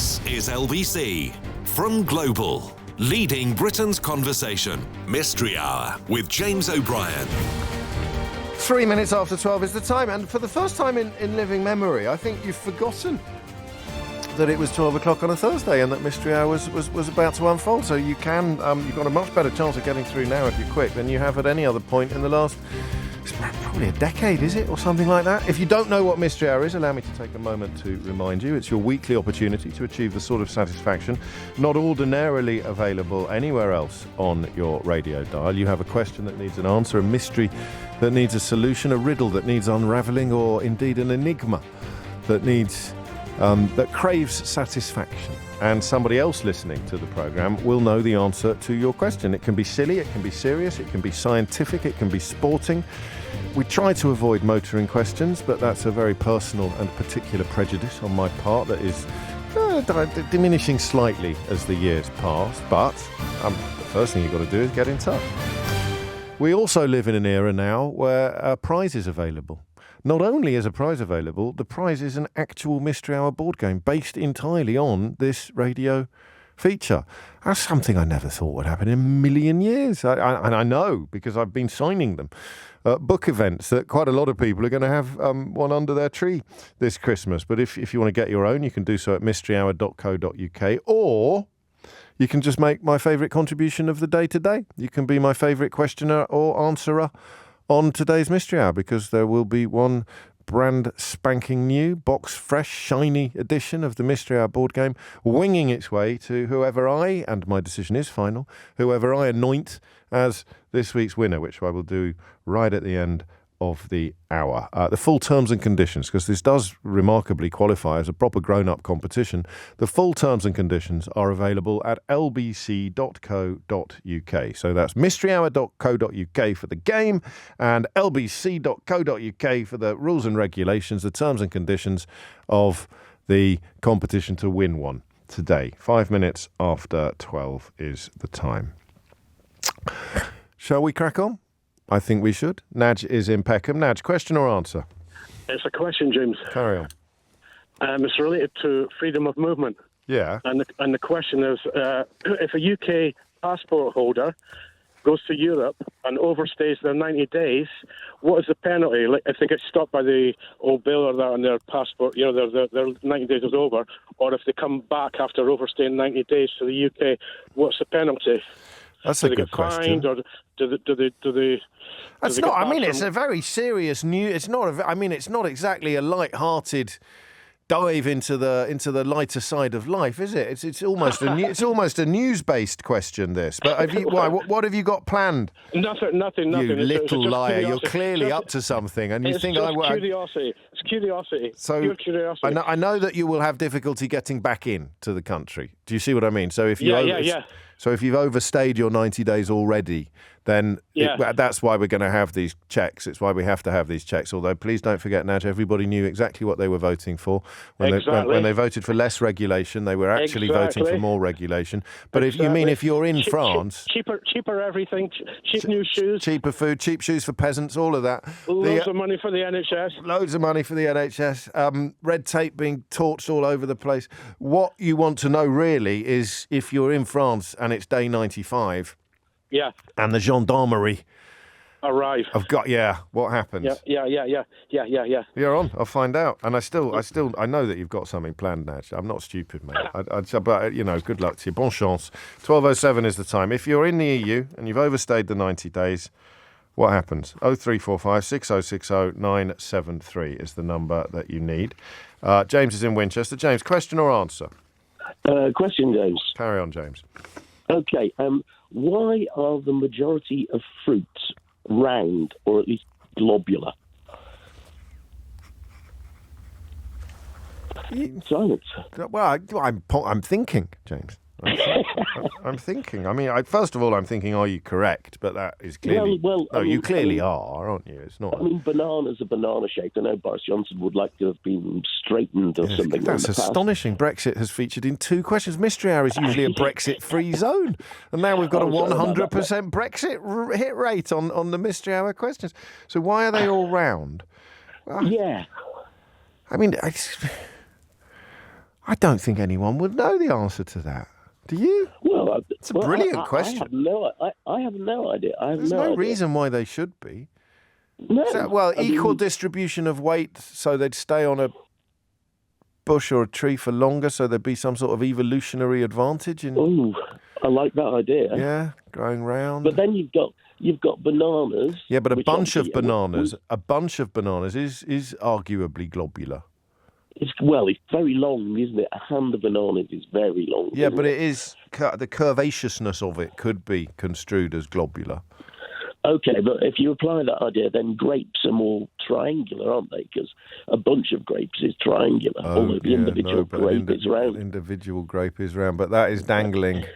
This is LBC from Global, leading Britain's conversation. Mystery Hour with James O'Brien. 3 minutes after 12 is the time, and for the first time in living memory, I think you've forgotten that it was 12 o'clock on a Thursday and that Mystery Hour was about to unfold. So you can, you've got a much better chance of getting through now if you're quick than you have at any other point in the last, it's probably a decade, is it, or something like that? If you don't know what Mystery Hour is, allow me to take a moment to remind you. It's your weekly opportunity to achieve the sort of satisfaction not ordinarily available anywhere else on your radio dial. You have a question that needs an answer, a mystery that needs a solution, a riddle that needs unravelling, or indeed an enigma that needs that craves satisfaction. And somebody else listening to the programme will know the answer to your question. It can be silly, it can be serious, it can be scientific, it can be sporting. We try to avoid motoring questions, but that's a very personal and particular prejudice on my part that is diminishing slightly as the years pass. But the first thing you've got to do is get in touch. We also live in an era now where a prize is available. Not only is a prize available, the prize is an actual Mystery Hour board game based entirely on this radio feature. That's something I never thought would happen in a million years. And I know, because I've been signing them. Book events that quite a lot of people are going to have one under their tree this Christmas. But if you want to get your own, you can do so at mysteryhour.co.uk, or you can just make my favourite contribution of the day today. You can be my favourite questioner or answerer on today's Mystery Hour, because there will be one brand spanking new, box fresh, shiny edition of the Mystery Hour board game winging its way to whoever I, and my decision is final, whoever I anoint as this week's winner, which I will do right at the end of the hour. The full terms and conditions, because this does remarkably qualify as a proper grown-up competition, the full terms and conditions are available at lbc.co.uk. So that's mysteryhour.co.uk for the game and lbc.co.uk for the rules and regulations, the terms and conditions of the competition to win one today. 5 minutes after 12 is the time. Shall we crack on? I think we should. Naj is in Peckham. Naj, question or answer? It's a question, James. Carry on. It's related to freedom of movement. Yeah. And the question is, if a UK passport holder goes to Europe and overstays their 90 days, what is the penalty? Like if they get stopped by the old bill or that on their passport, their 90 days is over, or if they come back after overstaying 90 days to the UK, what's the penalty? That's a good question. Or do they That's not. I mean, it's a very serious news. It's not. It's not exactly a light-hearted dive into the lighter side of life, is it? It's almost a news-based question. This, but have you? Why? What have you got planned? Nothing. You little liar! You're clearly up to something, and you think I will. Curiosity. It's curiosity. So pure curiosity. I know that you will have difficulty getting back in to the country. Do you see what I mean? So if you So if you've overstayed your 90 days already, then that's why we're going to have these checks. It's why we have to have these checks. Although, please don't forget, Naj, everybody knew exactly what they were voting for. When they voted for less regulation, they were actually voting for more regulation. But if you're in France... Cheaper everything, cheap new shoes. Cheaper food, cheap shoes for peasants, all of that. Loads of money for the NHS. Loads of money for the NHS. Red tape being torched all over the place. What you want to know, really, is if you're in France and it's day 95... Yeah. And the gendarmerie arrive. What happens? Yeah. You're on. I'll find out. And I know that you've got something planned, Naj. I'm not stupid, mate. But good luck to you. Bon chance. 12:07 is the time. If you're in the EU and you've overstayed the 90 days, what happens? 0345 6060 973 is the number that you need. James is in Winchester. James, question or answer? Question, James. Carry on, James. Okay. Why are the majority of fruits round, or at least globular? Silence. Well, I'm thinking, James. I'm thinking. I mean, first of all, I'm thinking, are you correct? But that is clearly... you clearly are, aren't you? It's not... bananas are banana-shaped. I know Boris Johnson would like to have been straightened or something. That's astonishing. Brexit has featured in 2 questions. Mystery Hour is usually a Brexit-free zone. And now we've got a 100% Brexit hit rate on the Mystery Hour questions. So why are they all round? Yeah. I mean... I don't think anyone would know the answer to that. Do you? Well, it's a brilliant question. I have no idea. There's no reason why they should be. No. Equal distribution of weight, so they'd stay on a bush or a tree for longer, so there'd be some sort of evolutionary advantage in. Oh, I like that idea. Yeah, growing round. But then you've got bananas. Yeah, but a bunch of bananas is arguably globular. It's very long, isn't it? A hand of bananas is very long. Yeah, but it is the curvaceousness of it could be construed as globular. Okay, but if you apply that idea, then grapes are more triangular, aren't they? Because a bunch of grapes is triangular, although the individual grape is round. Individual grape is round, but that is dangling.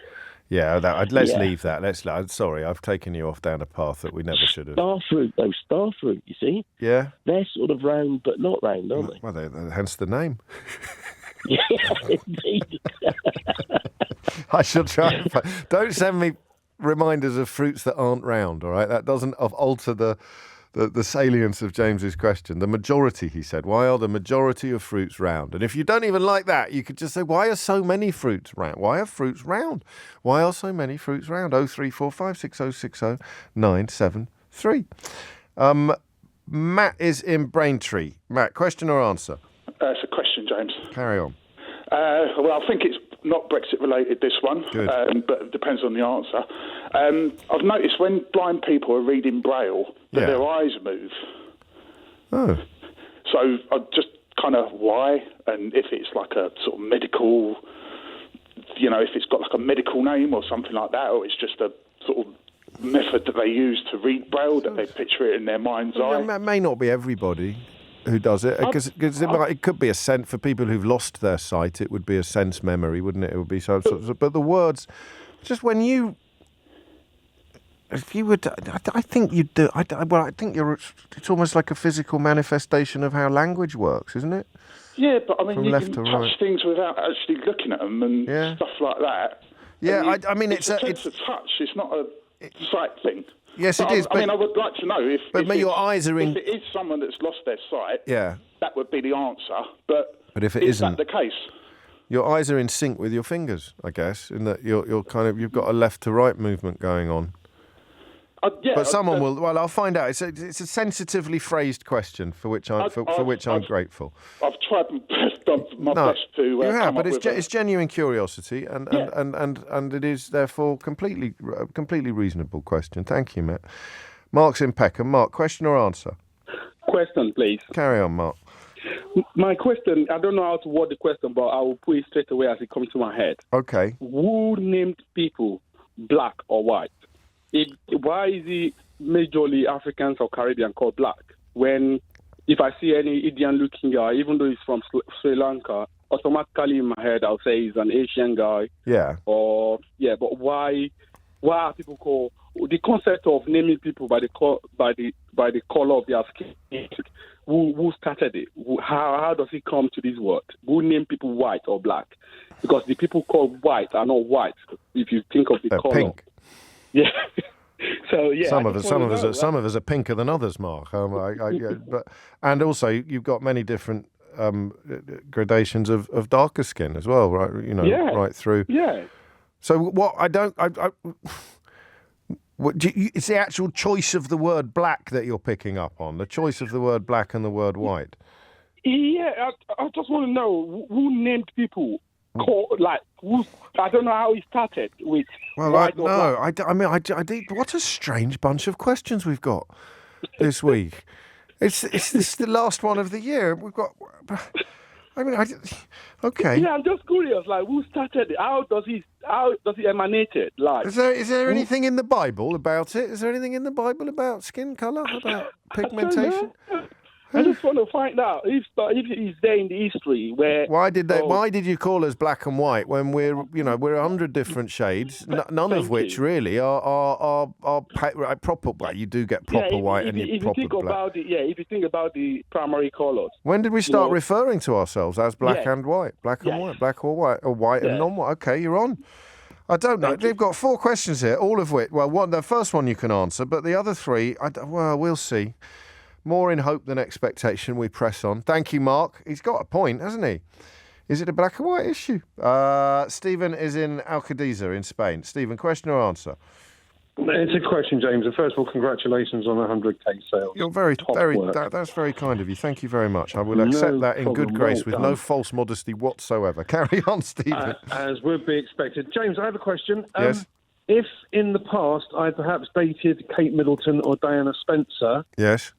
Yeah, let's leave that. Sorry, I've taken you off down a path that we never should have. Starfruit, you see? Yeah. They're sort of round, but not round, aren't they? Well, hence the name. Yeah, indeed. I shall try. Don't send me reminders of fruits that aren't round, all right? That doesn't alter the salience of James's question. The majority, he said. Why are the majority of fruits round? And if you don't even like that, you could just say, why are so many fruits round? Why are fruits round? Why are so many fruits round? 0345 6060 973. Matt is in Braintree. Matt, question or answer? It's a question, James. Carry on. Well, I think it's not Brexit related, this one, Good. but it depends on the answer. I've noticed when blind people are reading Braille, that their eyes move. Oh. So I just kind of why, and if it's like a sort of medical, if it's got like a medical name or something like that, or it's just a sort of method that they use to read Braille, that they picture it in their mind's eye. It may not be everybody who does it, because it could be a sense for people who've lost their sight. It would be a sense memory, wouldn't it? It would be so. But the words, just when you, if you would, I think you'd do. I think it's almost like a physical manifestation of how language works, isn't it? Yeah, but I mean, From you left can to touch right. things without actually looking at them and stuff like that. Yeah, I mean, it's a sense of touch. It's not a sight thing. Yes, it is. I mean, I would like to know if your eyes are in. If it is someone that's lost their sight, yeah, that would be the answer. But if it isn't, that the case? Your eyes are in sync with your fingers, I guess, in that you're kind of, you've got a left to right movement going on. But someone will. Well, I'll find out. It's a sensitively phrased question for which I'm grateful. I've tried my best to. You have, but it's genuine curiosity, and it is therefore completely reasonable question. Thank you, Matt. Mark's in Peckham. Mark, question or answer? Question, please. Carry on, Mark. My question, I don't know how to word the question, but I will put it straight away as it comes to my head. Okay. Who named people black or white? Why is it majorly Africans or Caribbean called black? When, if I see any Indian-looking guy, even though he's from Sri Lanka, automatically in my head I'll say he's an Asian guy. Yeah. But why are people called the concept of naming people by the color of their skin? Who started it? How does it come to this word? Who named people white or black? Because the people called white are not white. If you think of the They're color, pink. Yeah. So yeah, some of us are pinker than others, Mark. And also you've got many different gradations of darker skin as well, right? Right through. Yeah. So what it's the actual choice of the word black that you're picking up on, the choice of the word black and the word white. Yeah, I just want to know who named people. I don't know how it started with. Well, what a strange bunch of questions we've got this week. It's the last one of the year. We've got. Okay. Yeah, I'm just curious. Like, who started it? How does it emanate? Like, is there anything in the Bible about it? Is there anything in the Bible about skin colour, about pigmentation? I just want to find out if it's there in the history where. Why did you call us black and white when we're 100 different shades, none of which really are proper. Well, you do get proper white and proper black. If you think about the primary colours. When did we start referring to ourselves as black and white, black and white, black or white, or white and non-white? Okay, you're on. I don't know. They've got 4 questions here, all of which. Well, the first one you can answer, but the other 3, we'll see. More in hope than expectation, we press on. Thank you, Mark. He's got a point, hasn't he? Is it a black and white issue? Stephen is in Alcadiza in Spain. Stephen, question or answer? It's a question, James. And first of all, congratulations on 100k sales. You're that's very kind of you. Thank you very much. I will accept that in good grace with no false modesty whatsoever. Carry on, Stephen. As would be expected. James, I have a question. Yes. If in the past I perhaps dated Kate Middleton or Diana Spencer... Yes.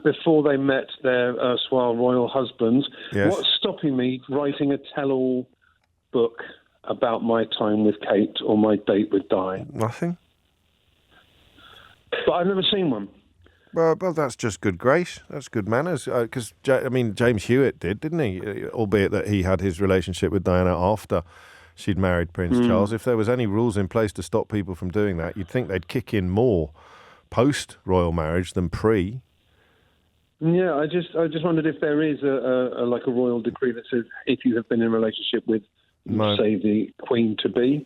Before they met their erstwhile royal husbands, yes. What's stopping me writing a tell-all book about my time with Kate or my date with Di? Nothing. But I've never seen one. Well, that's just good grace. That's good manners. Because, James Hewitt didn't he? Albeit that he had his relationship with Diana after she'd married Prince Charles. If there was any rules in place to stop people from doing that, you'd think they'd kick in more post-royal marriage than pre. Yeah, I just wondered if there is a royal decree that says if you have been in a relationship with, say, the Queen-to-be,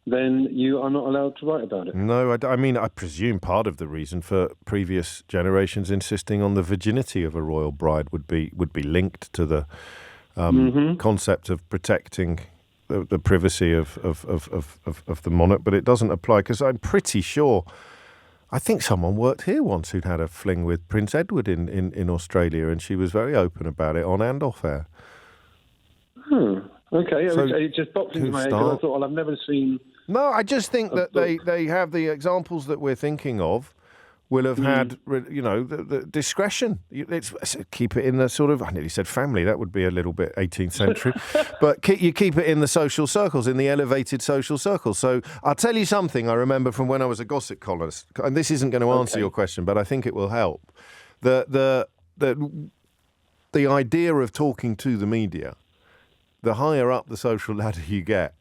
then you are not allowed to write about it. No, I presume part of the reason for previous generations insisting on the virginity of a royal bride would be linked to the concept of protecting the privacy of the monarch, but it doesn't apply because I'm pretty sure. I think someone worked here once who'd had a fling with Prince Edward in Australia, and she was very open about it on and off air. Okay, so it just popped into my head because I thought, well, I've never seen... No, I just think that they have the examples that we're thinking of will have had, the discretion. Let's keep it in the sort of, I nearly said family, that would be a little bit 18th century, but you keep it in the social circles, in the elevated social circles. So I'll tell you something I remember from when I was a gossip columnist, and this isn't going to answer your question, but I think it will help. The idea of talking to the media, the higher up the social ladder you get,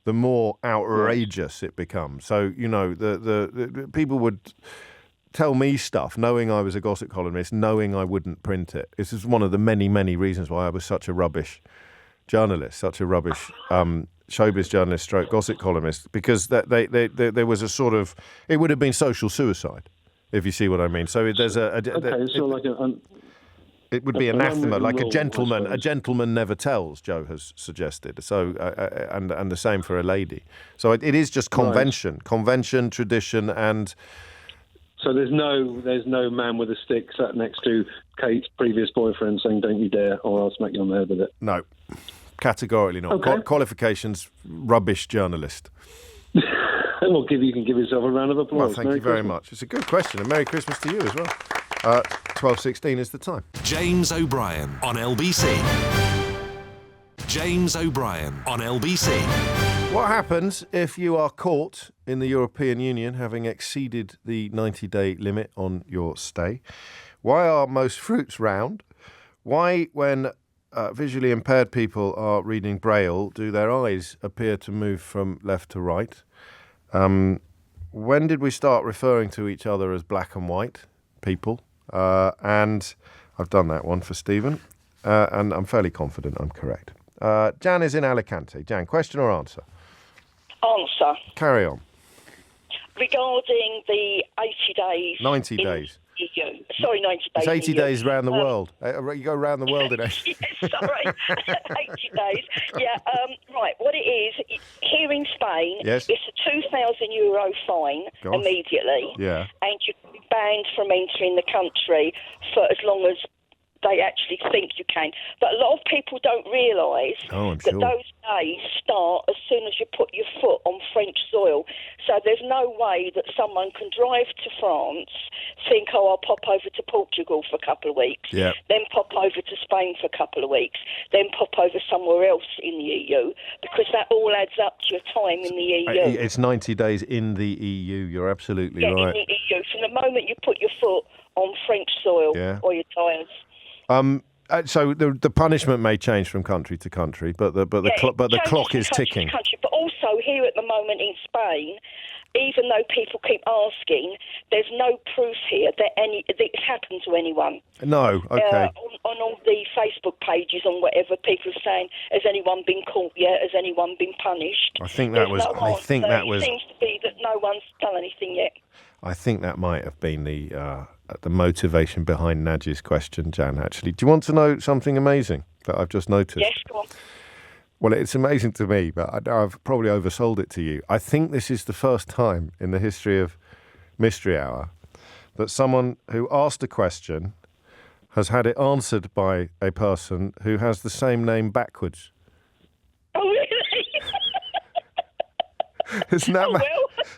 the more outrageous it becomes. So, the people would tell me stuff, knowing I was a gossip columnist, knowing I wouldn't print it. This is one of the many, many reasons why I was such a rubbish journalist, such a rubbish showbiz journalist stroke gossip columnist, because there was a sort of, it would have been social suicide, if you see what I mean. So there's it would be anathema, like a gentleman never tells, Joe has suggested. So, and the same for a lady. So it is just convention, tradition, and... So there's no man with a stick sat next to Kate's previous boyfriend saying, "Don't you dare, or I'll smack you on the head with it." No, categorically not. Okay. Qualifications: rubbish journalist. Well, you can give yourself a round of applause. Well, thank you very much. It's a good question, and Merry Christmas to you as well. 12:16 is the time. James O'Brien on LBC. James O'Brien on LBC. What happens if you are caught in the European Union having exceeded the 90-day limit on your stay? Why are most fruits round? Why, when visually impaired people are reading Braille, do their eyes appear to move from left to right? When did we start referring to each other as black and white people? And I've done that one for Stephen, and I'm fairly confident I'm correct. Jan is in Alicante. Jan, question or answer? Answer. Carry on. Regarding the 80 days... 90 days. EU. Sorry, 90 days. It's 80 days around the world. You go around the world in 80 sorry, 80 days. Yeah, right, what it is, here in Spain, it's a €2,000 fine immediately. Yeah. And you're banned from entering the country for as long as they actually think you can. But a lot of people don't realise that those days start as soon as you put your foot on French soil. So there's no way that someone can drive to France, think, I'll pop over to Portugal for a couple of weeks, then pop over to Spain for a couple of weeks, then pop over somewhere else in the EU, because that all adds up to your time in the EU. It's 90 days in the EU. You're absolutely right. In the EU. From the moment you put your foot on French soil or your tyres. So the punishment may change from country to country, but the clock is ticking. But also here at the moment in Spain, even though people keep asking, there's no proof here that it's happened to anyone. No, okay. On all the Facebook pages and whatever, people are saying, has anyone been caught yet? Has anyone been punished? I think that was. It seems to be that no one's done anything yet. I think that might have been the motivation behind Nadji's question, Jan, actually. Do you want to know something amazing? that I've just noticed. Yes, go on. Well, it's amazing to me, but I've probably oversold it to you. I think this is the first time in the history of Mystery Hour that someone who asked a question has had it answered by a person who has the same name backwards. Oh, really? Isn't that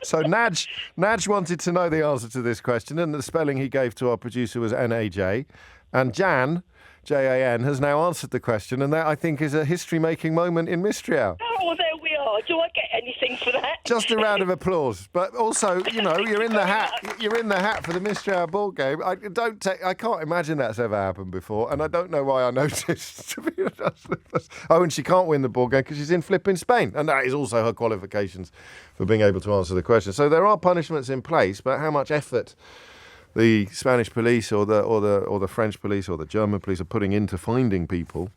So Naj wanted to know the answer to this question, and the spelling he gave to our producer was N-A-J. And Jan, J-A-N, has now answered the question, and that, I think, is a history-making moment in Mystery Hour. Oh, well, there we are. Do I get anything for that? Just a round of applause. But also, you're in the hat. You're in the hat for the Mystery Hour board game. I can't imagine that's ever happened before, and I don't know why I noticed. To be honest. Oh, and she can't win the board game because she's in flipping Spain, and that is also her qualifications for being able to answer the question. So there are punishments in place, but how much effort the Spanish police or the French police or the German police are putting into finding people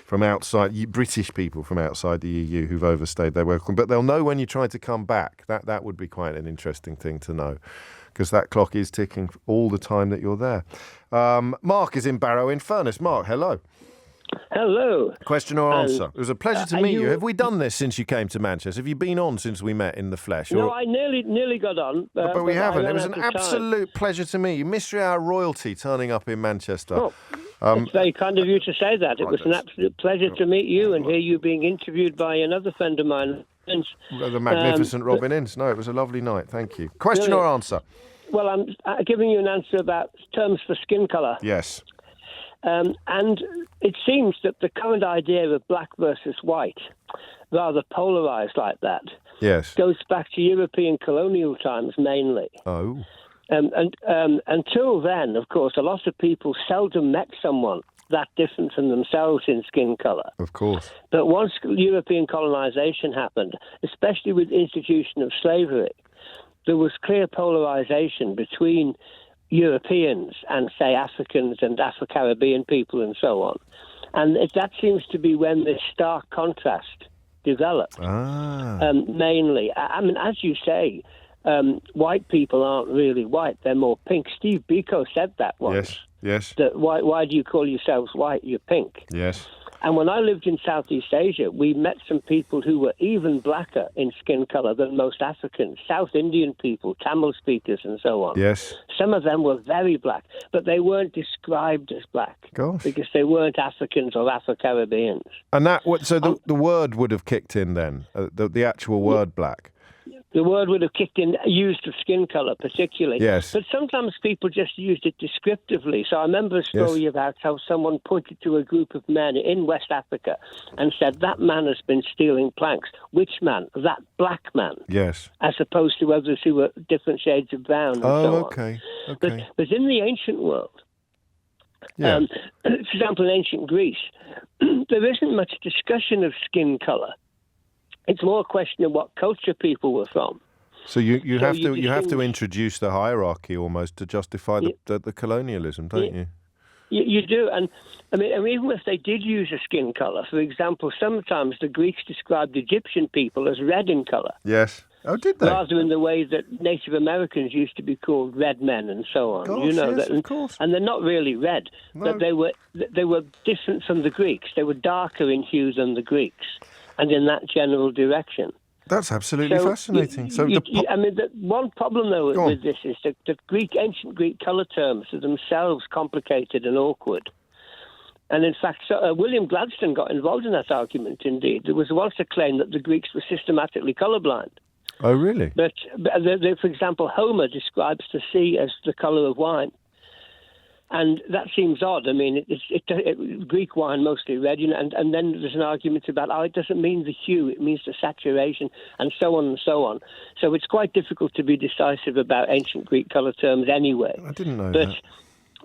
from outside, British people from outside the EU who've overstayed their welcome. But they'll know when you try to come back. That would be quite an interesting thing to know, because that clock is ticking all the time that you're there. Mark is in Barrow-in-Furness. Mark, hello. Hello. Question or answer? It was a pleasure to meet you. Have we done this since you came to Manchester? Have you been on since we met in the flesh? No, I nearly got on. But we haven't. It was an absolute pleasure to meet you. Mystery Hour royalty turning up in Manchester. Oh, it's very kind of you to say that. It was an absolute pleasure to meet you and hear you being interviewed by another friend of mine. The magnificent Robin Ince. No, it was a lovely night. Thank you. Question or answer? Well, I'm giving you an answer about terms for skin colour. Yes. And it seems that the current idea of black versus white, rather polarised like that, yes, goes back to European colonial times mainly. Oh. And until then, of course, a lot of people seldom met someone that different from themselves in skin colour. Of course. But once European colonisation happened, especially with the institution of slavery, there was clear polarisation between Europeans and, say, Africans and Afro-Caribbean people and so on. And that seems to be when this stark contrast developed, mainly. I mean, as you say, white people aren't really white, they're more pink. Steve Biko said that once. Yes. That why do you call yourselves white? You're pink. Yes. And when I lived in Southeast Asia, we met some people who were even blacker in skin colour than most Africans, South Indian people, Tamil speakers and so on. Yes. Some of them were very black, but they weren't described as black. Gosh. Because they weren't Africans or Afro-Caribbeans. And so the word would have kicked in then, the actual word black? The word would have kicked in, used of skin colour particularly. Yes. But sometimes people just used it descriptively. So I remember a story about how someone pointed to a group of men in West Africa and said, that man has been stealing planks. Which man? That black man. Yes. As opposed to others who were different shades of brown and so on. Okay. But in the ancient world, for example, in ancient Greece, there isn't much discussion of skin colour. It's more a question of what culture people were from. So you have to introduce the hierarchy almost to justify the colonialism, don't you? You do, and I mean, even if they did use a skin colour, for example, sometimes the Greeks described Egyptian people as red in colour. Yes. Oh, did they? Rather in the way that Native Americans used to be called red men and so on. Gosh, yes, of course. And they're not really red, but they were different from the Greeks. They were darker in hue than the Greeks, and in that general direction. That's absolutely fascinating. The one problem, though, with this is that the ancient Greek colour terms are themselves complicated and awkward. And in fact, William Gladstone got involved in that argument, indeed. There was once a claim that the Greeks were systematically colourblind. Oh, really? But for example, Homer describes the sea as the colour of wine. And that seems odd. I mean, Greek wine mostly red, and then there's an argument about, it doesn't mean the hue, it means the saturation, and so on and so on. So it's quite difficult to be decisive about ancient Greek colour terms anyway. I didn't know that.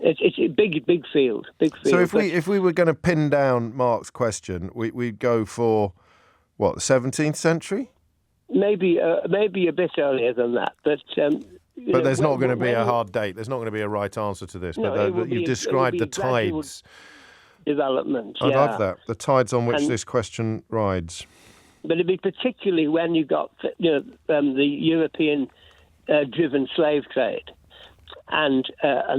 But it's a big field. So if we were going to pin down Mark's question, we'd go for, what, the 17th century? Maybe a bit earlier than that, but... But there's not going to be a hard date. There's not going to be a right answer to this. But you've described the tides. Development. I love that. The tides on which this question rides. But it'd be particularly when you got the European driven slave trade. and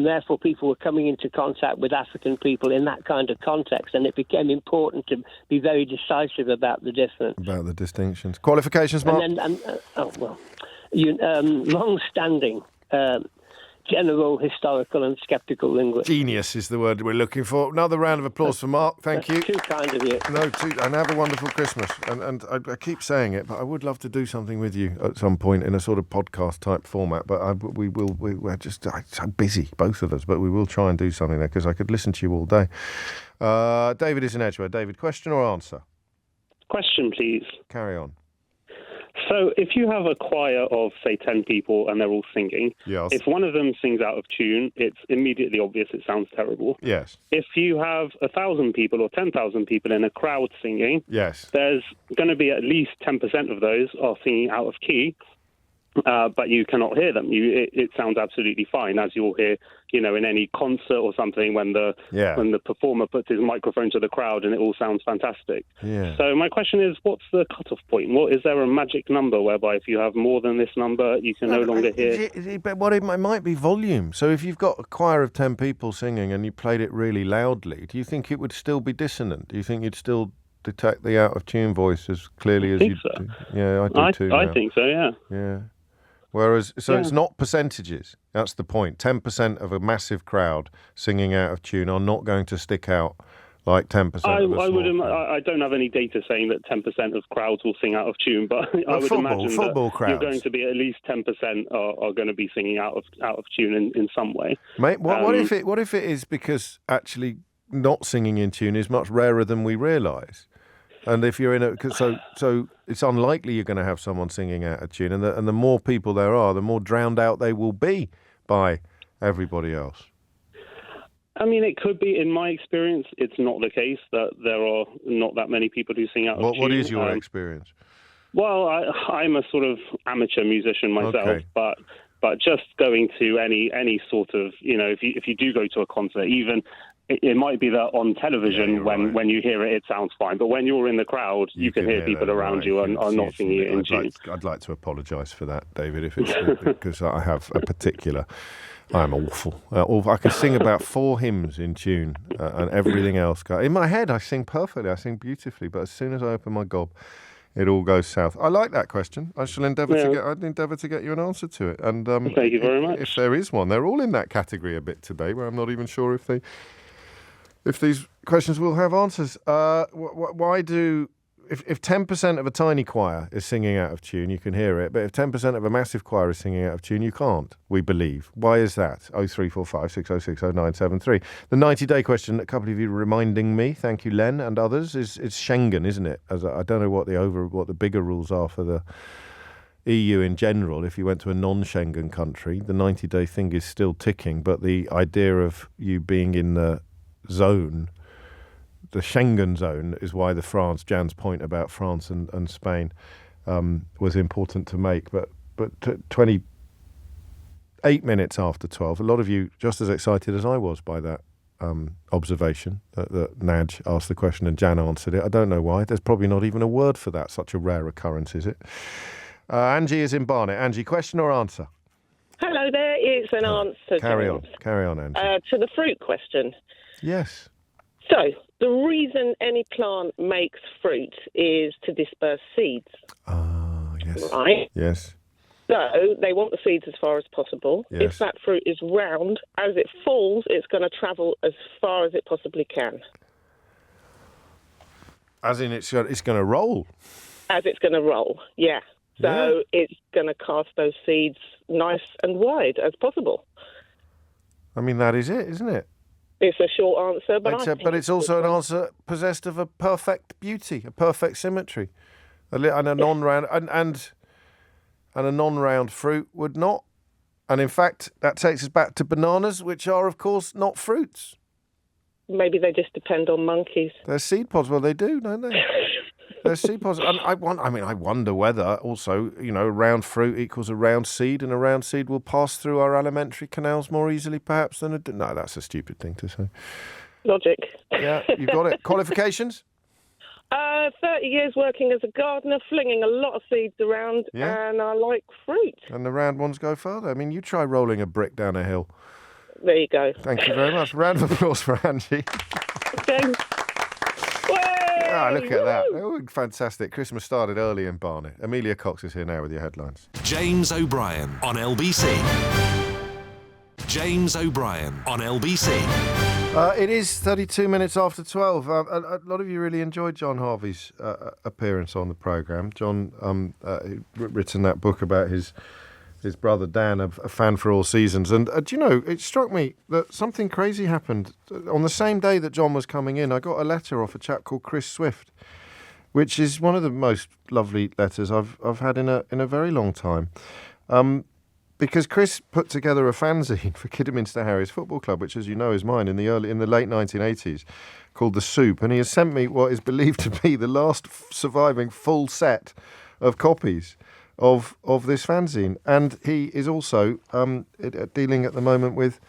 therefore people were coming into contact with African people in that kind of context, and it became important to be very decisive about the difference. About the distinctions. Qualifications, Mark? Long-standing general, historical and sceptical linguist. Genius is the word we're looking for. Another round of applause for Mark. Thank you. Too kind of you. No, and have a wonderful Christmas. And I keep saying it, but I would love to do something with you at some point in a sort of podcast type format. But we're just so busy, both of us. But we will try and do something there because I could listen to you all day. David is in Edgware. David, question or answer? Question, please. Carry on. So if you have a choir of, say, 10 people and they're all singing, yes. If one of them sings out of tune, it's immediately obvious it sounds terrible. Yes. If you have 1,000 people or 10,000 people in a crowd singing, yes, there's going to be at least 10% of those are singing out of key, but you cannot hear them. It sounds absolutely fine, as you'll hear, in any concert or something when the performer puts his microphone to the crowd and it all sounds fantastic. Yeah. So my question is, what's the cutoff point? Is there a magic number whereby if you have more than this number, you can no longer hear? But it might be volume. So if you've got a choir of 10 people singing and you played it really loudly, do you think it would still be dissonant? Do you think you'd still detect the out of tune voice as clearly as you do? Yeah, I do too. I think so. Yeah. Yeah. Whereas, it's not percentages. That's the point. 10% of a massive crowd singing out of tune are not going to stick out like 10% of a small crowd. I don't have any data saying that 10% of crowds will sing out of tune, but I would imagine that crowds. You're going to be at least 10% are going to be singing out of tune in some way. Mate, what if it is because actually not singing in tune is much rarer than we realise? And if you're so it's unlikely you're going to have someone singing out of tune, and the more people there are, the more drowned out they will be by everybody else. I mean, it could be. In my experience, it's not the case that there are not that many people who sing out of tune. What is your experience? Well, I'm a sort of amateur musician myself, but just going to any sort of, if you do go to a concert, even. It might be that on television, when you hear it, it sounds fine. But when you're in the crowd, you can hear people around you and are not singing it in tune. I'd like to apologise for that, David, if it's because I have a particular. I'm awful. I can sing about 4 hymns in tune, and everything else. In my head, I sing perfectly. I sing beautifully. But as soon as I open my gob, it all goes south. I like that question. I shall endeavour to get you an answer to it. And thank you very much. If there is one, they're all in that category a bit today, where I'm not even sure if these questions will have answers. Why do... If 10% of a tiny choir is singing out of tune, you can hear it. But if 10% of a massive choir is singing out of tune, you can't, we believe. Why is that? 0345 606 0973. The 90-day question, a couple of you reminding me, thank you, Len, and others, is Schengen, isn't it? I don't know what the bigger rules are for the EU in general. If you went to a non-Schengen country, the 90-day thing is still ticking. But the idea of you being in the zone... The Schengen zone is why Jan's point about France and Spain was important to make. But 28 minutes after 12, a lot of you just as excited as I was by that observation that Nadj asked the question and Jan answered it. I don't know why. There's probably not even a word for that. Such a rare occurrence, is it? Angie is in Barnet. Angie, question or answer? Hello there. It's an answer. Carry on, Angie. To the fruit question. Yes. So, the reason any plant makes fruit is to disperse seeds. Ah, yes. Right? Yes. So, they want the seeds as far as possible. Yes. If that fruit is round, as it falls, it's going to travel as far as it possibly can. As in it's going to roll? As it's going to roll, yeah. So, It's going to cast those seeds nice and wide as possible. I mean, that is it, isn't it? It's a short answer, but it's also an answer possessed of a perfect beauty, a perfect symmetry, and a non-round and a non-round fruit would not. And in fact, that takes us back to bananas, which are, of course, not fruits. Maybe they just depend on monkeys. They're seed pods. Well, they do, don't they? They're seed pods. And I wonder whether also, a round fruit equals a round seed, and a round seed will pass through our alimentary canals more easily, perhaps, than no, that's a stupid thing to say. Logic. Yeah, you got it. Qualifications? 30 years working as a gardener, flinging a lot of seeds around, and I like fruit. And the round ones go further. I mean, you try rolling a brick down a hill. There you go. Thank you very much. Round of applause for Angie. Okay. Look at that. Oh, fantastic. Christmas started early in Barnet. Amelia Cox is here now with your headlines. James O'Brien on LBC. James O'Brien on LBC. It is 32 minutes after 12. A lot of you really enjoyed John Harvey's appearance on the programme. John written that book about his brother Dan, a fan for all seasons. And do you know, it struck me that something crazy happened. On the same day that John was coming in, I got a letter off a chap called Chris Swift, which is one of the most lovely letters I've had in a very long time. Because Chris put together a fanzine for Kidderminster Harriers Football Club, which, as you know, is mine, in the late 1980s, called The Soup. And he has sent me what is believed to be the last surviving full set of copies of this fanzine. And he is also dealing at the moment with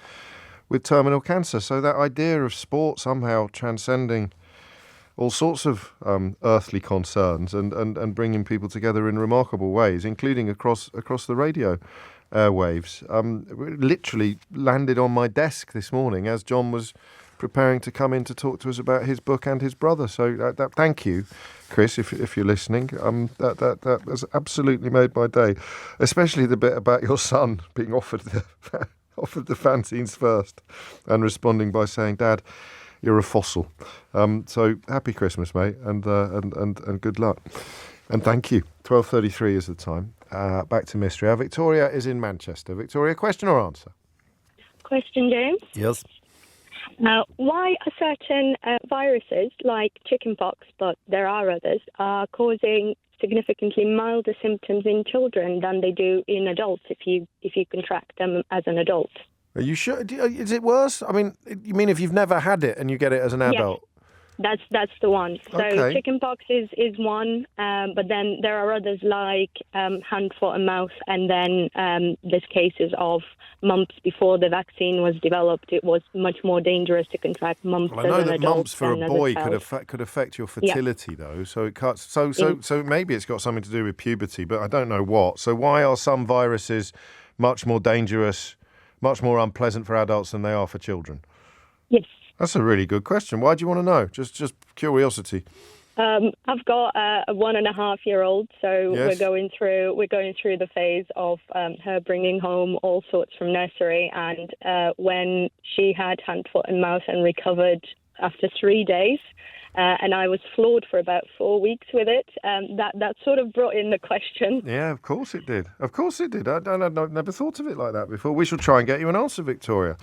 terminal cancer. So that idea of sport somehow transcending all sorts of earthly concerns and bringing people together in remarkable ways, including across the radio airwaves, literally landed on my desk this morning as John was preparing to come in to talk to us about his book and his brother. So thank you, Chris, if you're listening. That has absolutely made my day, especially the bit about your son being offered the fanzines first and responding by saying, "Dad, you're a fossil." So happy Christmas, mate, and good luck. And thank you. 12:33 is the time. Back to Mystery Hour. Victoria is in Manchester. Victoria, question or answer? Question, James. Yes. Why are certain viruses, like chickenpox, but there are others, are causing significantly milder symptoms in children than they do in adults if you contract them as an adult? Are you sure? Is it worse? I mean, you mean if you've never had it and you get it as an adult? That's the one. So Okay. chickenpox is one, but then there are others like hand, foot and mouth, and then there's cases of mumps. Before the vaccine was developed, it was much more dangerous to contract mumps Well, I as know an that adult mumps for than a as boy child. could affect your fertility, though. So it cuts. So maybe it's got something to do with puberty, but I don't know what. So why are some viruses much more dangerous, much more unpleasant for adults than they are for children? Yes. That's a really good question. Why do you want to know? Just curiosity. I've got a 1.5-year-old, so Yes. we're going through the phase of her bringing home all sorts from nursery, and when she had hand, foot and mouth and recovered after 3 days, and I was floored for about 4 weeks with it. That sort of brought in the question. Yeah, of course it did. Of course it did. I've never thought of it like that before. We shall try and get you an answer, Victoria.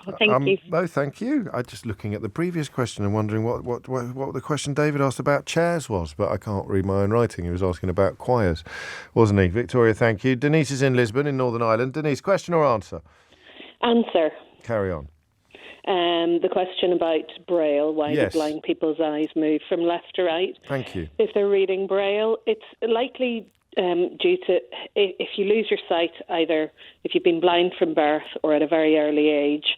Oh, thank you. No, thank you. I just looking at the previous question and wondering what the question David asked about chairs was, but I can't read my own writing. He was asking about choirs, wasn't he? Victoria, thank you. Denise is in Lisbon, in Northern Ireland. Denise, question or answer? Answer. Carry on. The question about Braille, why Yes. do blind people's eyes move from left to right? Thank you. If they're reading Braille, it's likely due to if you lose your sight, either if you've been blind from birth or at a very early age,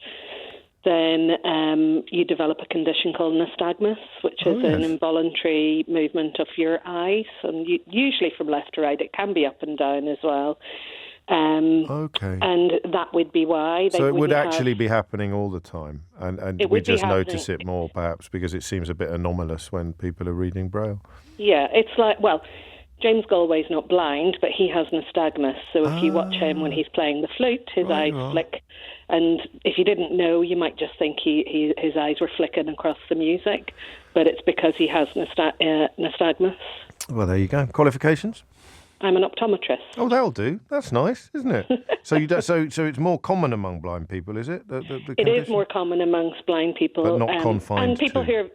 then you develop a condition called nystagmus, which is an involuntary movement of your eyes, and usually from left to right. It can be up and down as well. Okay. And that would be why. So it would actually be happening all the time, and It we would be just happening. notice it more, perhaps, because it seems a bit anomalous when people are reading Braille. Yeah, it's like, well, James Galway's not blind, but he has nystagmus. So if you watch him when he's playing the flute, his eyes flick. And if you didn't know, you might just think his eyes were flicking across the music. But it's because he has nystagmus. Well, there you go. Qualifications? I'm an optometrist. Oh, that'll do. That's nice, isn't it? So you don't, so it's more common among blind people, is it? The It is condition? more common amongst blind people, But not confined and people to-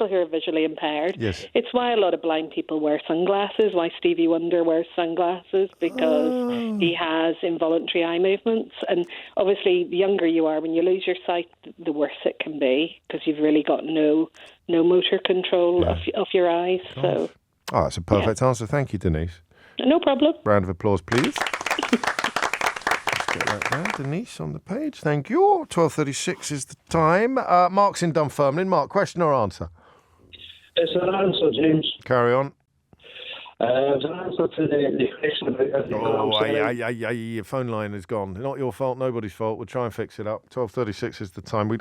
who are visually impaired. Yes. It's why a lot of blind people wear sunglasses. Why Stevie Wonder wears sunglasses, because he has involuntary eye movements. And obviously, the younger you are, when you lose your sight, the worse it can be, because you've really got no motor control of your eyes. So. Oh, that's a perfect answer. Thank you, Denise. No problem. Round of applause, please. Let's get that down. Denise on the page. Thank you. 12:36 is the time. Mark's in Dunfermline. Mark, question or answer? It's an answer, James. Carry on. It's an answer to the question about... Your phone line is gone. Not your fault, nobody's fault. We'll try and fix it up. 12:36 is the time. We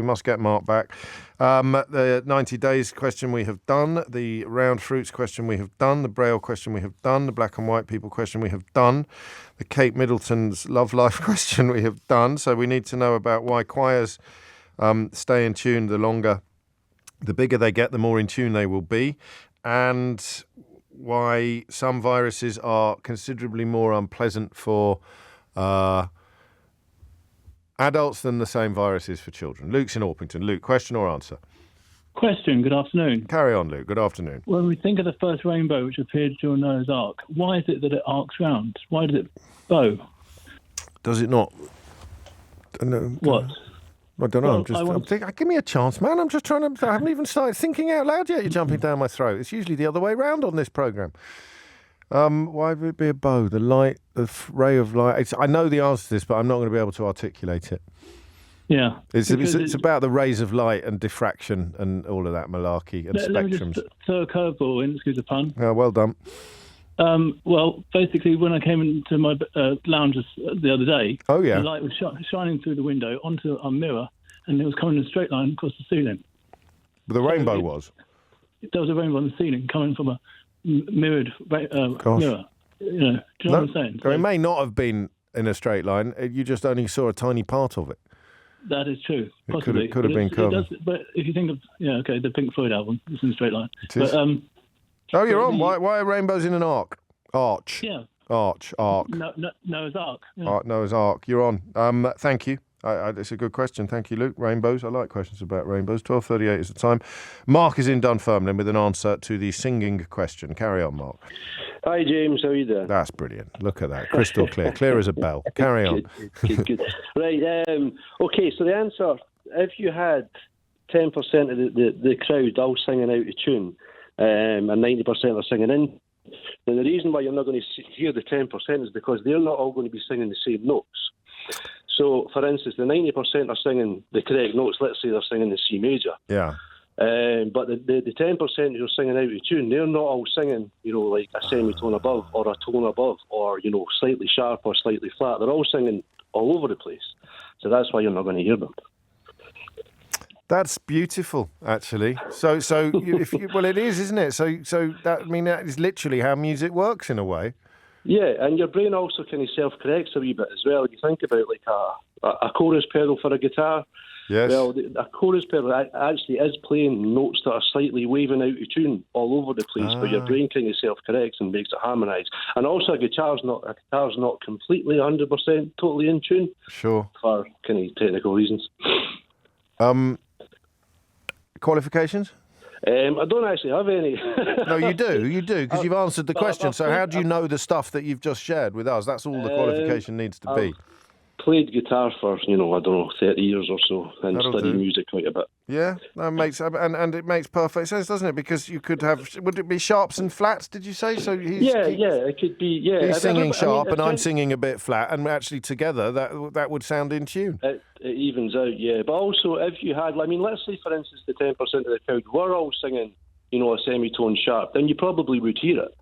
must get Mark back. The 90 days question we have done. The round fruits question we have done. The Braille question we have done. The black and white people question we have done. The Kate Middleton's love life question we have done. So we need to know about why choirs stay in tune the bigger they get, the more in tune they will be. And why some viruses are considerably more unpleasant for adults than the same virus is for children. Luke's in Orpington. Luke, question or answer? Question. Good afternoon. Carry on, Luke. Good afternoon. When we think of the first rainbow which appeared during Noah's Ark, why is it that it arcs round? Why does it bow? Does it not? What? I don't know. Give me a chance, man. I haven't even started thinking out loud yet. You're jumping down my throat. It's usually the other way round on this programme. Why would it be a bow? The light, ray of light. I know the answer to this, but I'm not going to be able to articulate it. Yeah. It's about the rays of light and diffraction and all of that malarkey and spectrums. Let me just throw a curveball in, excuse the pun. Oh, well done. Well, basically, when I came into my lounge the other day, the light was shining through the window onto a mirror, and it was coming in a straight line across the ceiling. But the rainbow was? There was a rainbow on the ceiling coming from a mirrored mirror. Do you know what I'm saying? So it may not have been in a straight line. You just only saw a tiny part of it. That is true. Possibly. It could have been covered. But if you think of, the Pink Floyd album, it's in a straight line. It is. But, you're on. Why are rainbows in an arc? Arch. Yeah. Arch. Noah's Ark. Yeah. Noah's Ark. You're on. Thank you. It's a good question. Thank you, Luke. Rainbows. I like questions about rainbows. 12:38 is the time. Mark is in Dunfermline with an answer to the singing question. Carry on, Mark. Hi, James. How are you doing? That's brilliant. Look at that. Crystal clear. Clear as a bell. Carry on. Good. Right. Okay, so the answer, if you had 10% of the crowd all singing out of tune, and 90% are singing in, then the reason why you're not going to hear the 10% is because they're not all going to be singing the same notes. So, for instance, the 90% are singing the correct notes. Let's say they're singing the C major. Yeah. But the 10% who are singing out of tune, they're not all singing, like a semitone above or a tone above or, slightly sharp or slightly flat. They're all singing all over the place. So that's why you're not going to hear them. That's beautiful, actually. So it is, isn't it? So that is literally how music works in a way. Yeah, and your brain also kind of self-corrects a wee bit as well. If you think about like a chorus pedal for a guitar, yes. Well, a chorus pedal actually is playing notes that are slightly waving out of tune all over the place, but your brain kind of self-corrects and makes it harmonise. And also a guitar's not completely 100% totally in tune. Sure. For kind of technical reasons. Qualifications? I don't actually have any. No, you do, because you've answered the question. So how do you know the stuff that you've just shared with us? That's all the qualification needs to be. Played guitar for, 30 years or so, and studied music quite a bit. Yeah, that makes and it makes perfect sense, doesn't it? Because you could have, would it be sharps and flats? Did you say so? It could be. Yeah, he's singing sharp, and I'm singing a bit flat, and actually together that would sound in tune. It evens out, yeah. But also, if you had, let's say for instance, the 10% of the crowd were all singing, a semitone sharp, then you probably would hear it.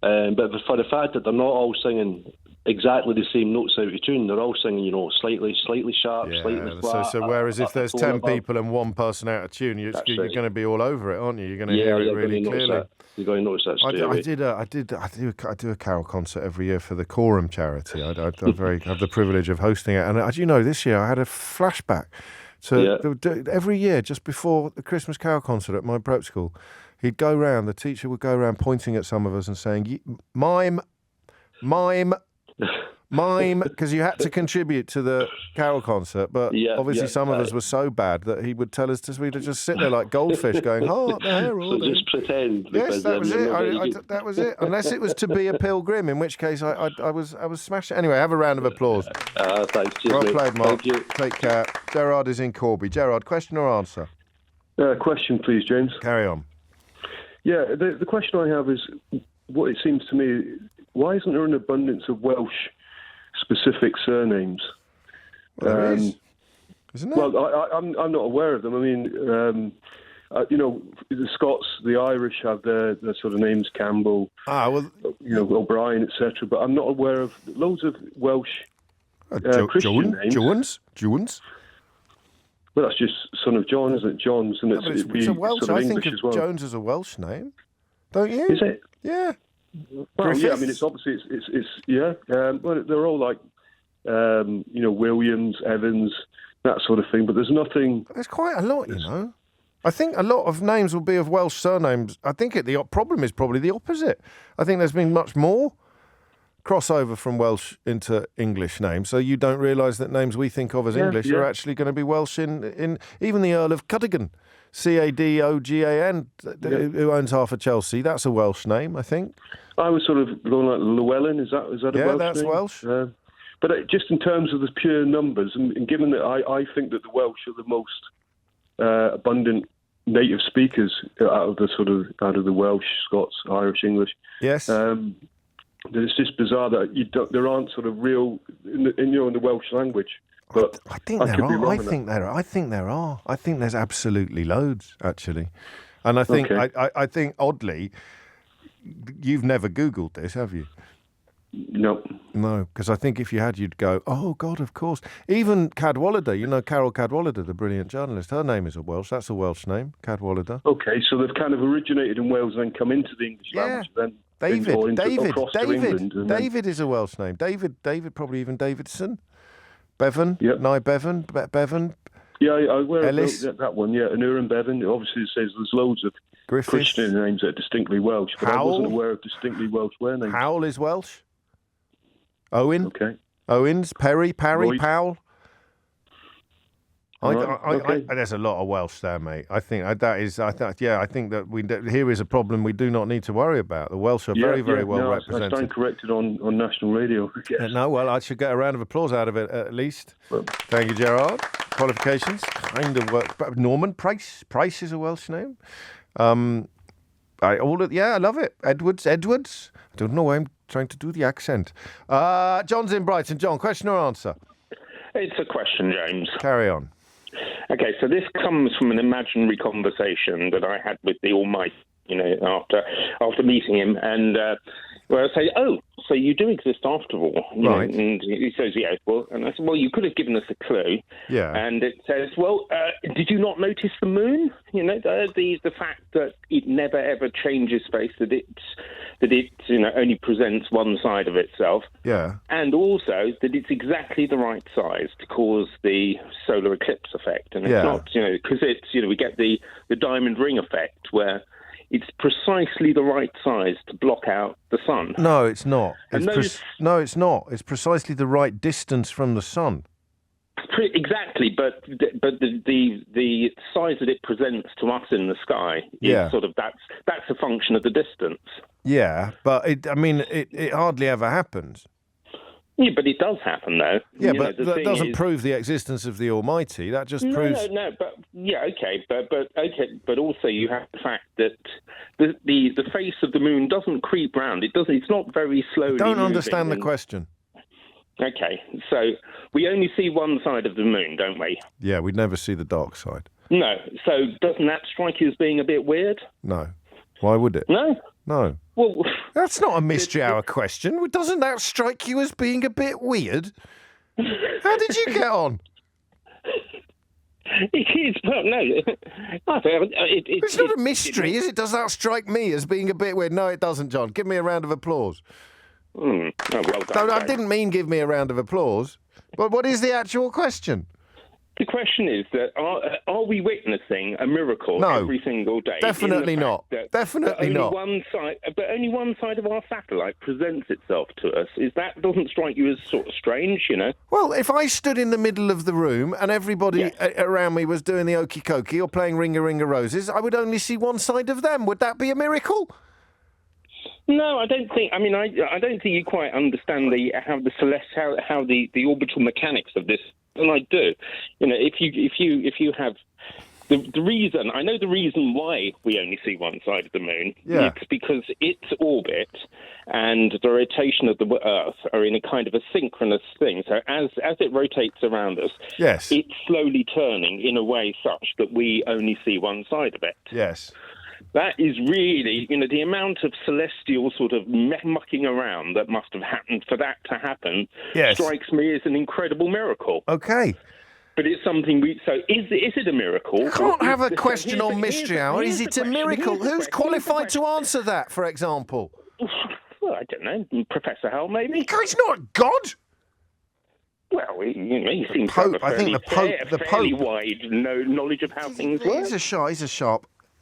But for the fact that they're not all singing exactly the same notes out of tune, they're all singing, slightly sharp, slightly flat. So whereas if there's 10 people and one person out of tune, you're going to be all over it, aren't you? You're going to hear it really clearly. You're going to notice that straight away. I do a carol concert every year for the Quorum charity. I have the privilege of hosting it, and as you know, this year I had a flashback. So every year, just before the Christmas carol concert at my prep school, the teacher would go around pointing at some of us and saying, mime, because you had to contribute to the carol concert, but obviously some of us were so bad that he would tell us we'd just sit there like goldfish going, the herald. So just pretend. Yes, that was it. That was it. Unless it was to be a pilgrim, in which case I was smashing. Anyway, have a round of applause. Thanks. Cheers, well mate. played, Mark. Thank you. Take care. Gerard is in Corby. Gerard, question or answer? Question, please, James. Carry on. Yeah, the question I have is, what it seems to me, why isn't there an abundance of Welsh-specific surnames? Well, there is, isn't there? Well, I'm not aware of them. I mean, the Scots, the Irish have their sort of names, Campbell, O'Brien, etc. But I'm not aware of loads of Welsh Christian names. Jones. Well, that's just son of John, isn't it? John's, and it's a Welsh. Sort of I think English as well. Jones is a Welsh name, don't you? Is it? Yeah. Well, yeah. I mean, it's obviously it's yeah. But they're all like Williams, Evans, that sort of thing. But there's nothing. There's quite a lot, I think a lot of names will be of Welsh surnames. I think the problem is probably the opposite. I think there's been much more crossover from Welsh into English names, so you don't realise that names we think of as English are actually going to be Welsh in even the Earl of Cadogan, Cadogan, who owns half of Chelsea. That's a Welsh name, I think. I was sort of going like Llewellyn. Is that a Welsh name? Yeah, that's Welsh. But just in terms of the pure numbers, and given that I think that the Welsh are the most abundant native speakers out of the Welsh, Scots, Irish, English. Yes. It's just bizarre that there aren't sort of real in the Welsh language. But I think there are. I think there are. I think there's absolutely loads, actually. And I think I think oddly, you've never Googled this, have you? No. No, because I think if you had, you'd go, oh, God, of course. Even Cadwallader, Carol Cadwallader, the brilliant journalist, her name is a Welsh. That's a Welsh name, Cadwallader. Okay, so they've kind of originated in Wales and then come into the English language, then David David is a Welsh name. David, probably even Davidson. Bevan, Bevan. Yeah, I'm aware of that one, yeah. And Urim Bevan, obviously it says there's loads of Griffiths. Christian names that are distinctly Welsh, but I wasn't aware of distinctly Welsh surnames. Howell is Welsh. Owen. Okay. Owens, Parry, Lloyd. Powell. Okay. There's a lot of Welsh there, mate. I think I think that here is a problem we do not need to worry about. The Welsh are very well represented. I stand corrected on national radio. I should get a round of applause out of it at least. Well, thank you, Gerard. Qualifications, kind of work. Norman Price. Price is a Welsh name. I love it. Edwards. I don't know why I'm trying to do the accent. John's in Brighton. John, question or answer? It's a question, James. Carry on. Okay, so this comes from an imaginary conversation that I had with the Almighty, after meeting him, and where I say, "Oh, so you do exist after all?" Right. And he says, "Yes." Well, and I said, "Well, you could have given us a clue." Yeah. And it says, "Well, did you not notice the moon? The fact that it never ever changes face, that it only presents one side of itself. Yeah. And also that it's exactly the right size to cause the solar eclipse effect. And it's not, because we get the diamond ring effect where it's precisely the right size to block out the sun. No, it's not. No, it's not. It's precisely the right distance from the sun. Exactly, but the size that it presents to us in the sky is sort of that's a function of the distance. Yeah, but it hardly ever happens. Yeah, but it does happen, though. Yeah, but that doesn't prove the existence of the Almighty. That just proves. No, but but also you have the fact that the face of the moon doesn't creep round. It doesn't. It's not very slowly. I don't understand the question. Okay, so we only see one side of the moon, don't we? Yeah, we'd never see the dark side. No, so doesn't that strike you as being a bit weird? No. Why would it? No. Well, that's not a mystery hour question. Doesn't that strike you as being a bit weird? How did you get on? It's not a mystery, is it? Does that strike me as being a bit weird? No, it doesn't, John. Give me a round of applause. Well done, no, I didn't mean give me a round of applause. But what is the actual question? The question is that are we witnessing a miracle every single day? Definitely not. Definitely not. But only one side of our satellite presents itself to us. Doesn't strike you as sort of strange, Well, if I stood in the middle of the room and everybody around me was doing the Okey Cokey or playing Ring a Ring a Roses, I would only see one side of them. Would that be a miracle? No, I don't think. I mean, I don't think you quite understand how the orbital mechanics of this. And I do. If you have the reason, I know the reason why we only see one side of the moon. Yeah. It's because its orbit and the rotation of the Earth are in a kind of a synchronous thing. So as it rotates around us, yes, it's slowly turning in a way such that we only see one side of it. Yes. That is really, the amount of celestial sort of mucking around that must have happened for that to happen strikes me as an incredible miracle. Okay. But it's something so is it a miracle? You can't have a question on Mystery Hour. Is it a miracle? Who's qualified to answer that, for example? Well, I don't know. Professor Hell, maybe? He's not God. Well, he seems to have a fairly wide knowledge of how things work.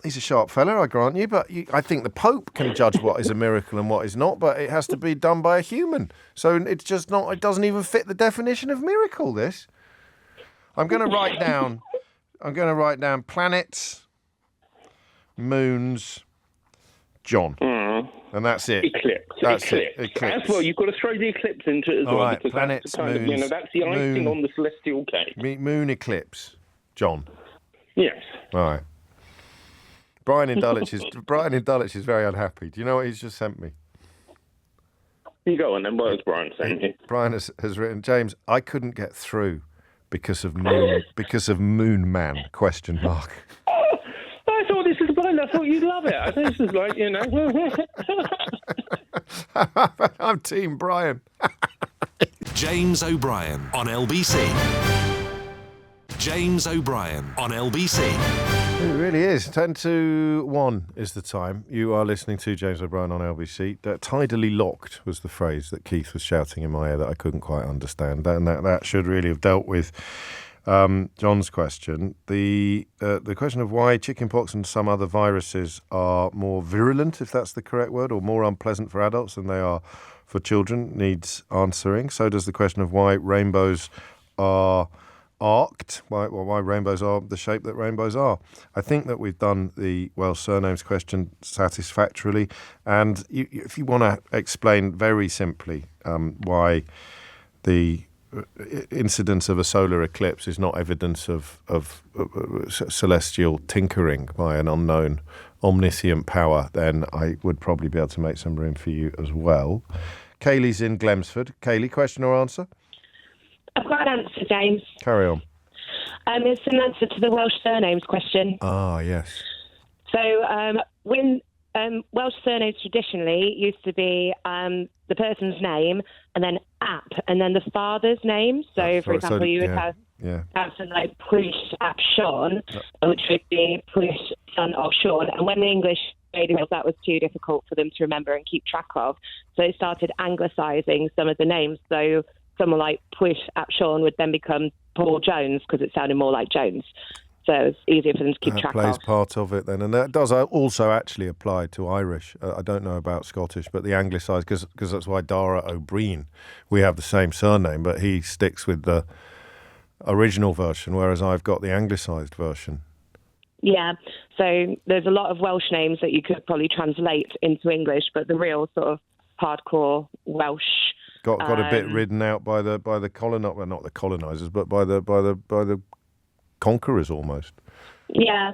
He's a sharp fella, I grant you, but I think the Pope can judge what is a miracle and what is not, but it has to be done by a human. So it's just not, it doesn't even fit the definition of miracle, this. I'm going to write down planets, moons, John. And that's it. Eclipse. As well, you've got to throw the eclipse into it as well. Right, because planets, moons, that's the icing on the celestial cake. Moon eclipse, John. Yes. All right. Brian in Dulwich is very unhappy. Do you know what he's just sent me? You go on then. What has Brian sent you? Brian has written, James, I couldn't get through because of Moon Man, question mark. I thought this was fun. I thought you'd love it. I think this is like, I'm Team Brian. James O'Brien on LBC. James O'Brien on LBC. It really is. 10-1 is the time. You are listening to James O'Brien on LBC. Tidally locked was the phrase that Keith was shouting in my ear that I couldn't quite understand. And that should really have dealt with John's question. The question of why chickenpox and some other viruses are more virulent, if that's the correct word, or more unpleasant for adults than they are for children needs answering. So does the question of why rainbows are arced, why rainbows are the shape that rainbows are. I think that we've done the Welsh surnames question satisfactorily, and if you want to explain very simply why the incidence of a solar eclipse is not evidence of celestial tinkering by an unknown omniscient power, then I would probably be able to make some room for you as well. Kaylee's in Glemsford. Kaylee, question or answer? I've got an answer, James. Carry on. It's an answer to the Welsh surnames question. Ah, yes. So when Welsh surnames traditionally used to be the person's name and then ap and then the father's name. So, for example, you would have something like Pwyll ap Sean, which would be Pwyll son of Sean. And when the English made it, that was too difficult for them to remember and keep track of. So they started anglicising some of the names. So someone like Pwyll ap Sean would then become Paul Jones because it sounded more like Jones. So it's easier for them to keep track of. That plays part of it then. And that does also actually apply to Irish. I don't know about Scottish, but the anglicised, because that's why Dara O'Brien, we have the same surname, but he sticks with the original version, whereas I've got the anglicised version. Yeah, so there's a lot of Welsh names that you could probably translate into English, but the real sort of hardcore Welsh got a bit ridden out by the well, not the colonisers, but by the conquerors almost. Yeah,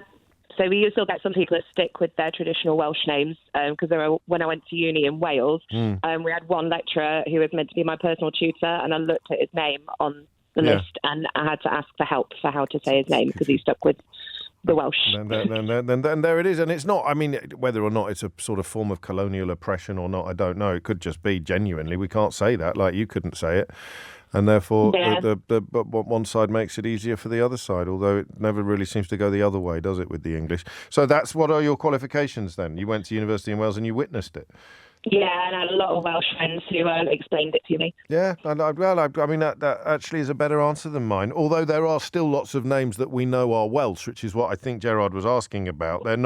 so we still get some people that stick with their traditional Welsh names because when I went to uni in Wales, we had one lecturer who was meant to be my personal tutor, and I looked at his name on the list, and I had to ask for help for how to say his name because he stuck with the Welsh. Then there it is, and it's not. I mean, whether or not it's a sort of form of colonial oppression or not, I don't know. It could just be genuinely we can't say that, like you couldn't say it, and therefore but one side makes it easier for the other side. Although it never really seems to go the other way, does it, with the English? So that's what are your qualifications then? You went to university in Wales and you witnessed it. Yeah, and I had a lot of Welsh friends who explained it to me. Yeah, I mean, that actually is a better answer than mine. Although there are still lots of names that we know are Welsh, which is what I think Gerard was asking about. They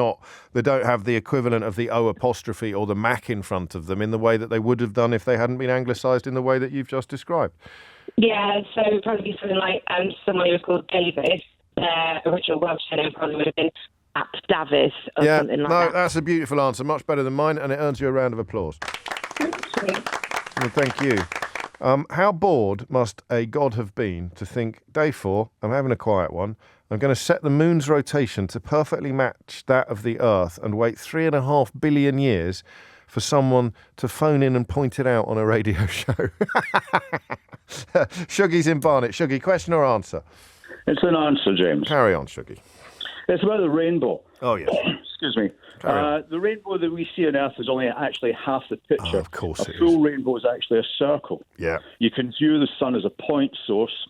don't have the equivalent of the O apostrophe or the Mac in front of them in the way that they would have done if they hadn't been anglicised in the way that you've just described. Yeah, so probably something like someone who was called Davis. Their original Welsh name probably would have been Ap Davis or something like that. No, that's a beautiful answer, much better than mine, and it earns you a round of applause. Well, thank you. How bored must a god have been to think, day 4, I'm having a quiet one, I'm going to set the moon's rotation to perfectly match that of the Earth and wait 3.5 billion years for someone to phone in and point it out on a radio show? Shuggy's in Barnet. Shuggy, question or answer? It's an answer, James. Carry on, Shuggy. It's about the rainbow. Oh, yes. Excuse me. The rainbow that we see on Earth is only actually half the picture. Oh, of course a full rainbow is actually a circle. Yeah. You can view the sun as a point source.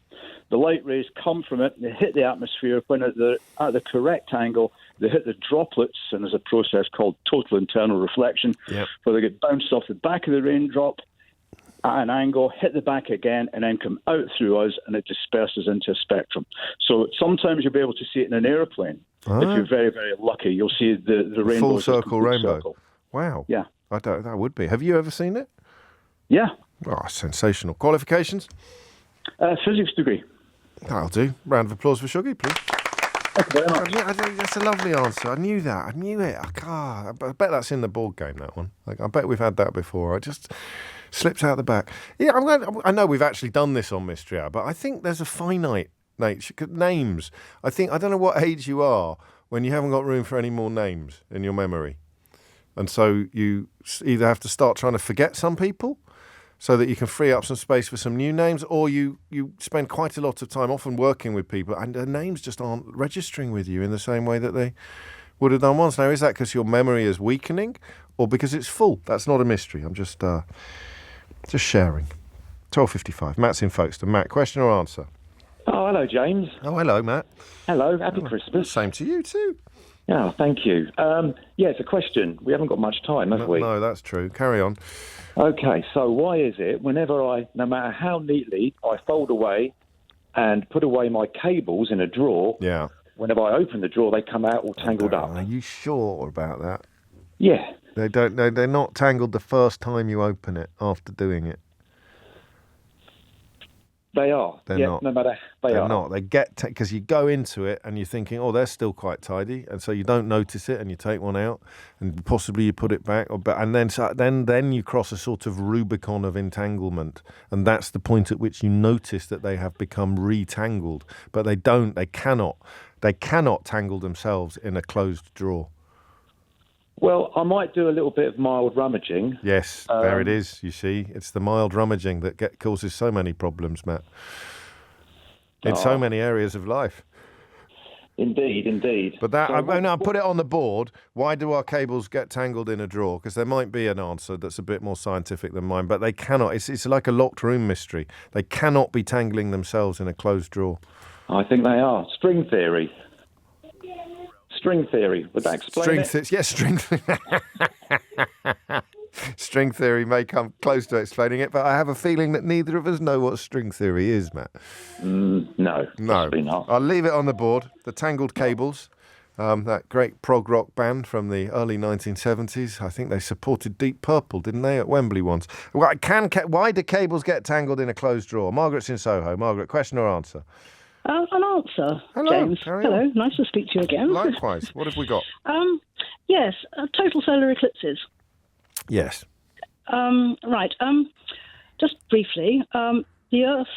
The light rays come from it, they hit the atmosphere. When at the correct angle, they hit the droplets, and there's a process called total internal reflection, where they get bounced off the back of the raindrop at an angle, hit the back again, and then come out through us, and it disperses into a spectrum. So sometimes you'll be able to see it in an airplane. If you're very, very lucky, you'll see the rainbow. Full circle rainbow. Circle. Wow. Yeah. That would be. Have you ever seen it? Yeah. Oh, sensational. Qualifications? Physics degree. That'll do. Round of applause for Shuggy, please. Thank you very much. I think that's a lovely answer. I knew that. I knew it. I bet that's in the board game, that one. Like, I bet we've had that before. I just slipped out the back. Yeah, I know we've actually done this on Mystery Hour, but I think there's a finite nature. Names. I don't know what age you are when you haven't got room for any more names in your memory. And so you either have to start trying to forget some people so that you can free up some space for some new names, or you spend quite a lot of time often working with people and their names just aren't registering with you in the same way that they would have done once. Now, is that because your memory is weakening or because it's full? That's not a mystery. I'm just sharing. 12:55. Matt's in Folkestone. Matt, question or answer? Oh, hello, James. Oh, hello, Matt. Hello, happy Christmas. Same to you, too. Yeah, thank you. It's a question. We haven't got much time, have we? No, that's true. Carry on. Okay, so why is it whenever no matter how neatly I fold away and put away my cables in a drawer, whenever I open the drawer, they come out all tangled up? Are you sure about that? Yeah. They're not tangled the first time you open it after doing it. They are. They're not. No matter They're not. They get because you go into it and you're thinking, oh, they're still quite tidy, and so you don't notice it, and you take one out, and possibly you put it back, and then you cross a sort of Rubicon of entanglement, and that's the point at which you notice that they have become retangled, but they don't. They cannot tangle themselves in a closed drawer. Well, I might do a little bit of mild rummaging. Yes, there it is, you see. It's the mild rummaging that causes so many problems, Matt, in so many areas of life. Indeed. But I put it on the board. Why do our cables get tangled in a drawer? Because there might be an answer that's a bit more scientific than mine, but they cannot. It's like a locked room mystery. They cannot be tangling themselves in a closed drawer. I think they are. String theory. Would that explain it? Yes, string theory. String theory may come close to explaining it, but I have a feeling that neither of us know what string theory is, Matt. No. Possibly not. I'll leave it on the board. The Tangled Cables, that great prog rock band from the early 1970s. I think they supported Deep Purple, didn't they, at Wembley once? Why do cables get tangled in a closed drawer? Margaret's in Soho. Margaret, question or answer? An answer, Hello, James. Hello, nice to speak to you again. Likewise. What have we got? Yes, total solar eclipses. Yes. Right. Just briefly, the Earth,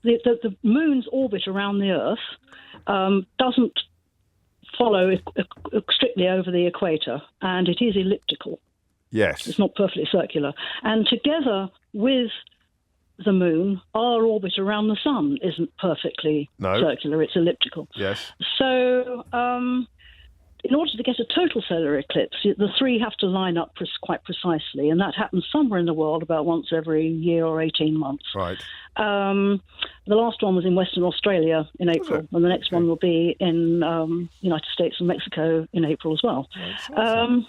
the Moon's orbit around the Earth doesn't follow strictly over the equator, and it is elliptical. Yes. It's not perfectly circular. And together with the Moon, our orbit around the Sun isn't perfectly circular, it's elliptical. Yes. So in order to get a total solar eclipse, the three have to line up quite precisely, and that happens somewhere in the world about once every year or 18 months. Right. The last one was in Western Australia in April, and the next one will be in United States and Mexico in April as well. Awesome.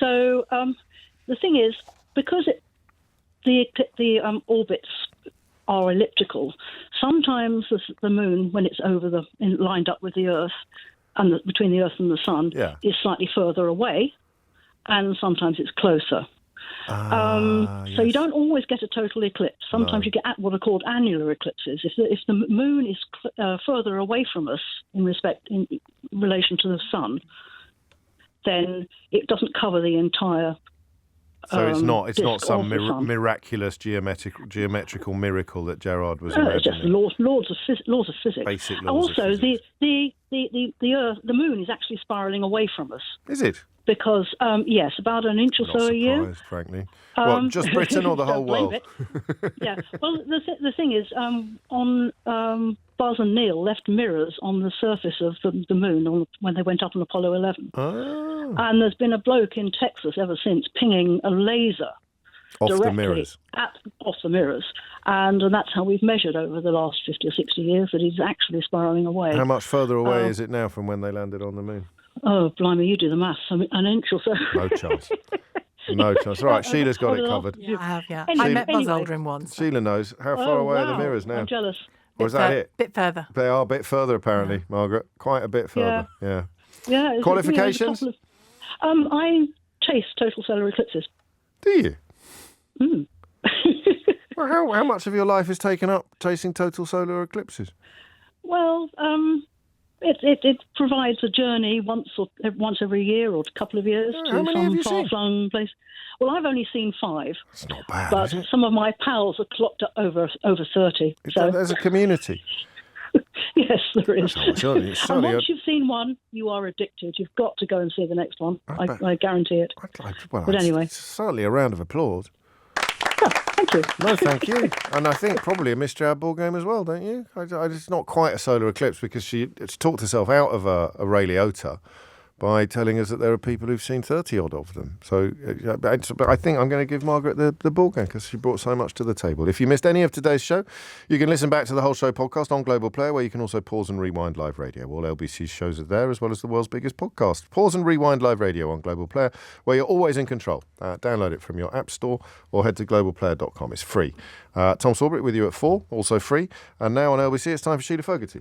The thing is, because the orbits are elliptical, sometimes the Moon, when it's lined up with the Earth, and between the Earth and the Sun, is slightly further away, and sometimes it's closer. So you don't always get a total eclipse. Sometimes you get what are called annular eclipses. If the Moon is further away from us in relation to the Sun, then it doesn't cover the entire So it's not some miraculous geometrical miracle that Gerard was imagining. It's just laws of physics. Basic laws also, of physics. the Earth, the Moon is actually spiralling away from us. Is it? Because yes, about an inch or so a year. Frankly. What, just Britain or the whole world? Yeah. Well, the thing is, Buzz and Neil left mirrors on the surface of the Moon when they went up on Apollo 11. Oh. And there's been a bloke in Texas ever since pinging a laser off directly the mirrors. Off the mirrors. And that's how we've measured over the last 50 or 60 years that he's actually spiralling away. How much further away is it now from when they landed on the Moon? Oh, blimey, you do the maths. I mean, an inch or so. No chance. No chance. All right, Sheila's got it covered. Yeah, I have, yeah. Anyway, I met Buzz Aldrin once. Sheila knows. How far away are the mirrors now? I'm jealous. Or is that it? A bit further. They are a bit further, apparently, Margaret. Quite a bit further. Yeah. Qualifications? I chase total solar eclipses. Do you? Well, how much of your life is taken up chasing total solar eclipses? Well, it provides a journey once every year or a couple of years to some far-flung place. Well, I've only seen 5. It's not bad, but is it? Some of my pals are clocked at over 30. So there's a community. Yes, there is. Surely And once you've seen one, you are addicted. You've got to go and see the next one. I guarantee it. But anyway. Certainly a round of applause. Thank you. No, thank you. And I think probably a Mystery Hour ball game as well, don't you? It's not quite a solar eclipse because she talked herself out of a Ray Liotta by telling us that there are people who've seen 30-odd of them. So but I think I'm going to give Margaret the ball game because she brought so much to the table. If you missed any of today's show, you can listen back to the whole show podcast on Global Player, where you can also pause and rewind live radio. All LBC's shows are there, as well as the world's biggest podcast. Pause and rewind live radio on Global Player, where you're always in control. Download it from your app store or head to globalplayer.com. It's free. Tom Sawbrick with you at 4, also free. And now on LBC, it's time for Sheila Fogarty.